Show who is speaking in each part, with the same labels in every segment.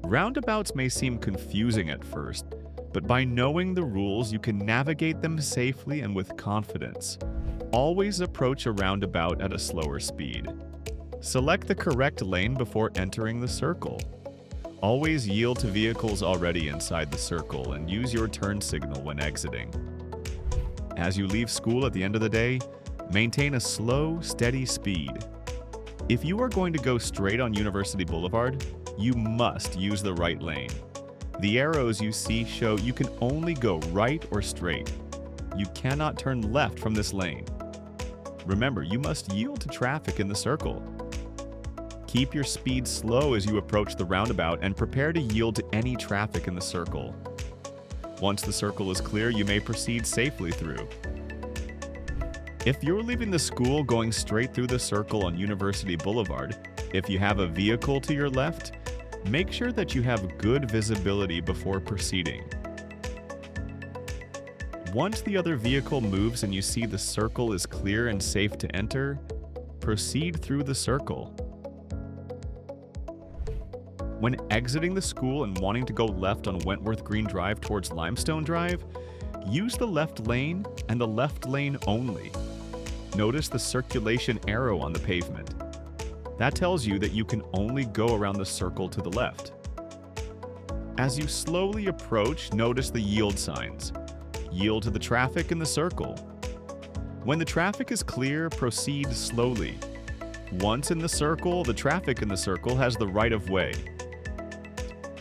Speaker 1: Roundabouts may seem confusing at first, but by knowing the rules, you can navigate them safely and with confidence. Always approach a roundabout at a slower speed. Select the correct lane before entering the circle. Always yield to vehicles already inside the circle and use your turn signal when exiting. As you leave school at the end of the day, maintain a slow, steady speed. If you are going to go straight on University Boulevard, you must use the right lane. The arrows you see show you can only go right or straight. You cannot turn left from this lane. Remember, you must yield to traffic in the circle. Keep your speed slow as you approach the roundabout and prepare to yield to any traffic in the circle. Once the circle is clear, you may proceed safely through. If you're leaving the school going straight through the circle on University Boulevard, if you have a vehicle to your left, make sure that you have good visibility before proceeding. Once the other vehicle moves and you see the circle is clear and safe to enter, proceed through the circle. When exiting the school and wanting to go left on Wentworth Green Drive towards Limestone Drive, use the left lane and the left lane only. Notice the circulation arrow on the pavement. That tells you that you can only go around the circle to the left. As you slowly approach, notice the yield signs. Yield to the traffic in the circle. When the traffic is clear, proceed slowly. Once in the circle, the traffic in the circle has the right of way.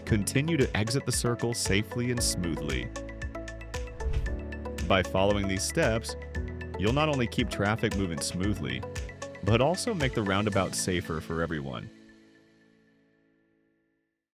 Speaker 1: Continue to exit the circle safely and smoothly. By following these steps, you'll not only keep traffic moving smoothly, but also make the roundabout safer for everyone.